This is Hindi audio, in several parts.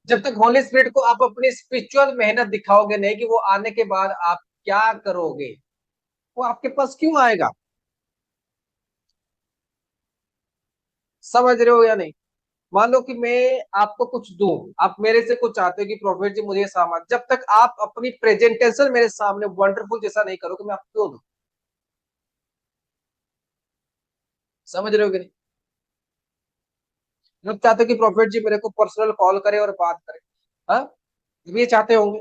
जब तक होली स्पिरिट को आप अपनी स्पिरिचुअल मेहनत दिखाओगे नहीं कि वो आने के बाद आप क्या करोगे, वो आपके पास क्यों आएगा? समझ रहे हो या नहीं? मान लो कि मैं आपको कुछ दूं, आप मेरे से कुछ चाहते हो कि प्रोफेट जी मुझे ये सामान, जब तक आप अपनी प्रेजेंटेशन मेरे सामने वंडरफुल जैसा नहीं करोगे, मैं आपको क्यों दूं? समझ रहे हो कि नहीं? जब चाहते हो कि प्रोफेट जी मेरे को पर्सनल कॉल करे और बात करे, हाँ, ये चाहते होंगे।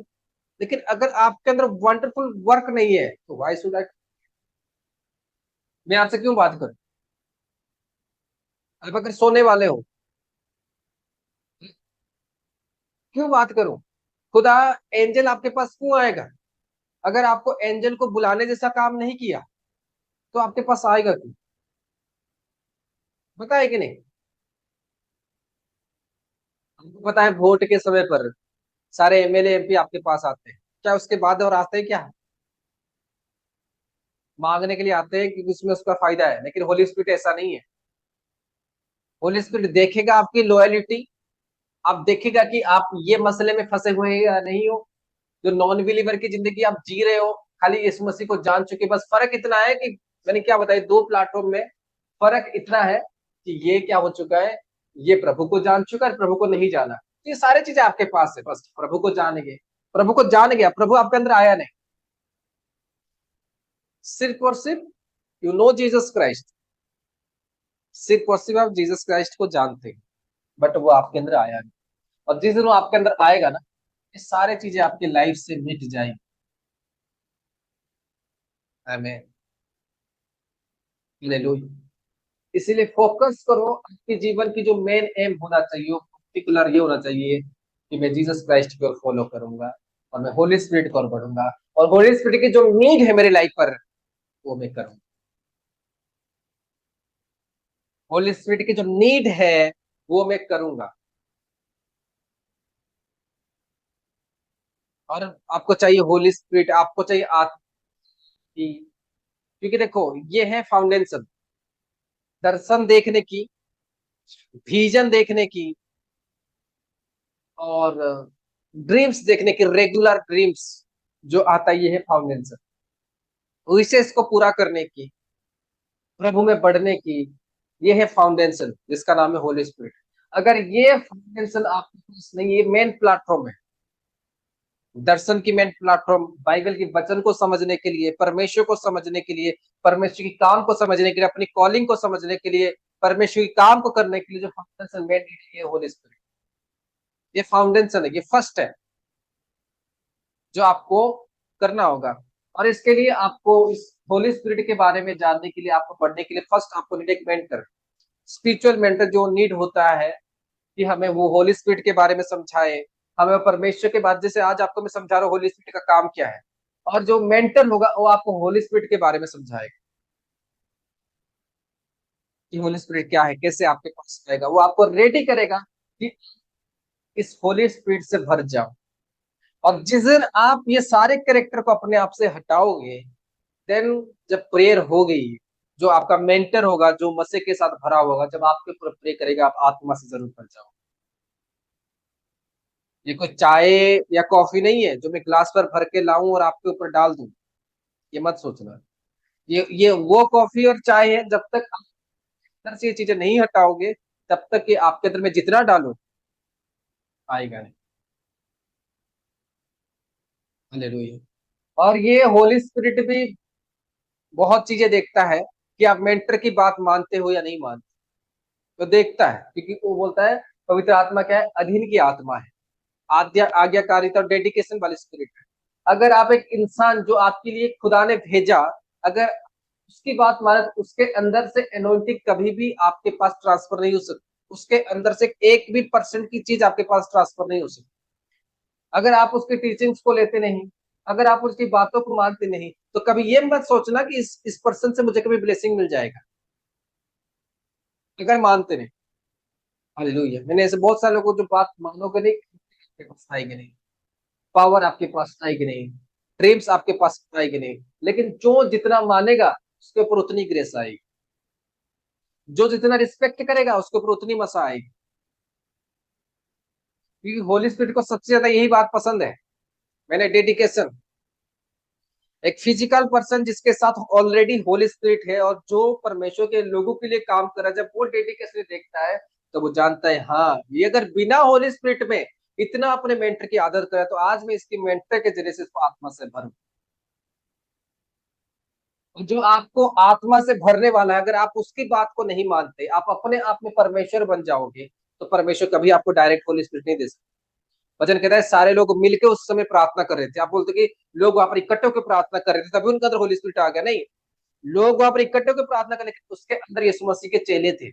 लेकिन अगर आपके अंदर वंडरफुल वर्क नहीं है तो वाई शुड आई, मैं आपसे क्यों बात करूं? अब अगर सोने वाले हो, क्यों बात करूं? खुदा एंजल आपके पास क्यों आएगा? अगर आपको एंजल को बुलाने जैसा काम नहीं किया तो आपके पास आएगा क्यों? पता है कि नहीं? हमको पता है वोट के समय पर सारे एमएलए एमपी आपके पास आते हैं, क्या उसके बाद और आते हैं क्या? मांगने के लिए आते हैं क्योंकि उसमें उसका फायदा है। लेकिन होली स्पिरिट ऐसा नहीं है। होली स्पिरिट देखेगा आपकी लॉयलिटी, आप देखेगा कि आप ये मसले में फंसे हुए हैं या नहीं हो। जो नॉन बिलीवर की जिंदगी आप जी रहे हो, खाली यीशु मसीह को जान चुके, बस फर्क इतना है कि मैंने क्या बताया, दो प्लेटफॉर्म में फर्क इतना है कि ये क्या हो चुका है, ये प्रभु को जान चुका है, प्रभु को नहीं जाना। ये सारी चीजें आपके पास है, बस प्रभु को जानेंगे। प्रभु को जान गया, प्रभु आपके अंदर आया नहीं। सिर्फ और सिर्फ यू नो जीसस क्राइस्ट, सिर्फ और सिर्फ आप जीसस क्राइस्ट को जानते हैं, बट वो आपके अंदर आया नहीं। और जिस दिन वो आपके अंदर आएगा ना, ये सारी चीजें आपकी लाइफ से मिट जाएंगी। आमीन, हालेलुया। इसीलिए फोकस करो, आपके जीवन की जो मेन एम होना चाहिए वो पर्टिकुलर ये होना चाहिए कि मैं जीसस क्राइस्ट को फॉलो करूंगा और मैं होली स्पिरिट को बढ़ूंगा, और होली स्पिरिट की जो नीड है मेरी लाइफ पर वो मैं करूंगा। होली स्पिरिट की जो नीड है वो मैं करूंगा। और आपको चाहिए होली स्पिरिट, आपको चाहिए आत्मा की, क्योंकि देखो ये है फाउंडेशन, दर्शन देखने की, विजन देखने की, और ड्रीम्स देखने की, रेगुलर ड्रीम्स जो आता है, ये है फाउंडेशन। विशेष को पूरा करने की, प्रभु में बढ़ने की, ये है फाउंडेशन जिसका नाम है होली स्पिरिट। अगर ये फाउंडेशन आपके पास नहीं, ये मेन प्लेटफॉर्म है, दर्शन की मेन प्लेटफॉर्म, बाइबल की वचन को समझने के लिए, परमेश्वर को समझने के लिए, परमेश्वर की काम को समझने के लिए, अपनी कॉलिंग को समझने के लिए, परमेश्वर की काम को करने के लिए जो फाउंडेशन मेन है, ये होली स्पिरिट। ये फाउंडेशन है, ये फर्स्ट है जो आपको करना होगा। और इसके लिए आपको इस होली स्पिरिट के बारे में जानने के लिए, आपको पढ़ने के लिए, फर्स्ट आपको नीड एक मेंटर, स्पिरिचुअल मेंटर जो नीड होता है कि हमें वो होली स्पिरिट के बारे में समझाए, हमें परमेश्वर के बाद, जैसे आज आपको मैं समझा रहा हूँ होली स्पिरिट का काम क्या है। और जो मेंटर होगा वो आपको होली स्पिरिट के बारे में समझाएगा कि होली स्पिरिट क्या है, कैसे आपके पास आएगा, वो आपको रेडी करेगा कि इस होली स्पिरिट से भर जाओ। और जिस दिन आप ये सारे कैरेक्टर को अपने आप से हटाओगे, देन जब प्रेयर हो गई, जो आपका मेंटर होगा जो मसीह के साथ भरा होगा, जब आपके ऊपर प्रे करेगा, आप आत्मा से जरूर भर जाओ। ये कोई चाय या कॉफी नहीं है जो मैं ग्लास पर भर के लाऊं और आपके ऊपर डाल दूं, ये मत सोचना। ये वो कॉफी और चाय है, जब तक आप अंदर से ये चीजें नहीं हटाओगे, तब तक कि आपके अंदर में जितना डालो आएगा नहीं। हालेलुया। और ये होली स्पिरिट भी बहुत चीजें देखता है कि आप मेंटर की बात मानते हो या नहीं मानते, तो देखता है, क्योंकि वो बोलता है पवित्र आत्मा क्या है, अधीन की आत्मा है, आज्ञा आज्ञाकारिता और डेडिकेशन वाली स्पिरिट है। अगर आप एक इंसान जो आपके लिए खुदा ने भेजा, अगर उसकी बात माने तो उसके अंदर से एनोइंटिंग कभी भी आपके पास ट्रांसफर नहीं हो सकती, उसके अंदर से एक भी परसेंट की चीज आपके पास ट्रांसफर नहीं हो सकती अगर आप उसकी टीचिंग्स को लेते नहीं, अगर आप उसकी बातों को मानते नहीं, तो कभी ये मत सोचना कि इस पर्सन से मुझे कभी ब्लेसिंग मिल जाएगा, अगर मानते नहीं। हालेलुया। मैंने ऐसे बहुत सारे लोगों को, जो बात मानोगे नहीं, आपके पास आएगी नहीं, पावर आपके पास आएगी नहीं, ड्रीम्स आपके पास आएगी नहीं। लेकिन जो जितना मानेगा उसके ऊपर उतनी ग्रेस आएगी, जो जितना रिस्पेक्ट करेगा उसके ऊपर उतनी मसा आएगी। क्योंकि होली स्पिरिट को सबसे ज्यादा यही बात पसंद है, मैंने डेडिकेशन। एक फिजिकल पर्सन जिसके साथ ऑलरेडी होली स्पिरिट है और जो परमेश्वर के लोगों के लिए काम कर रहा है, जब वो डेडिकेशन देखता है तो वो जानता है हाँ, ये अगर बिना होली स्पिरिट में इतना अपने मेंटर की आदर करे तो आज मैं इसकी मेंटर के जरिए से इसको आत्मा से भरूं। जो आपको आत्मा से भरने वाला है, अगर आप उसकी बात को नहीं मानते, आप अपने आप में परमेश्वर बन जाओगे, तो परमेश्वर कभी आपको डायरेक्ट होली स्पिरिट नहीं दे सकते। वचन कहता है सारे लोग मिलके उस समय प्रार्थना कर रहे थे। आप बोलते कि लोग वहां पर इकट्ठे होकर प्रार्थना कर रहे थे तभी उनके अंदर होली स्पिरिट आ गया, नहीं। लोग वहां पर इकट्ठे होकर प्रार्थना कर, लेकिन उसके अंदर यीशु मसीह के चेले थे।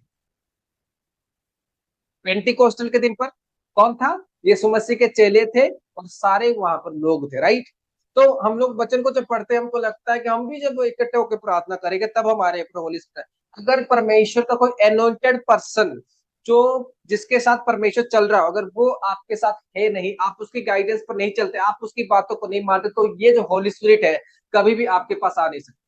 पेंटिकोस्टल के दिन पर कौन था? यीशु मसीह के चेले थे और सारे वहां पर लोग थे, राइट। तो हम लोग वचन को जब पढ़ते हैं हमको लगता है कि हम भी जब इकट्ठे होकर प्रार्थना करेंगे तब हमारे ऊपर होली स्पिरिट। अगर परमेश्वर का कोई एनोइंटेड पर्सन जो जिसके साथ परमेश्वर चल रहा हो, अगर वो आपके साथ है नहीं, आप उसकी गाइडेंस पर नहीं चलते, आप उसकी बातों को नहीं मानते, तो ये जो होली स्पिरिट है कभी भी आपके पास आ नहीं सकता।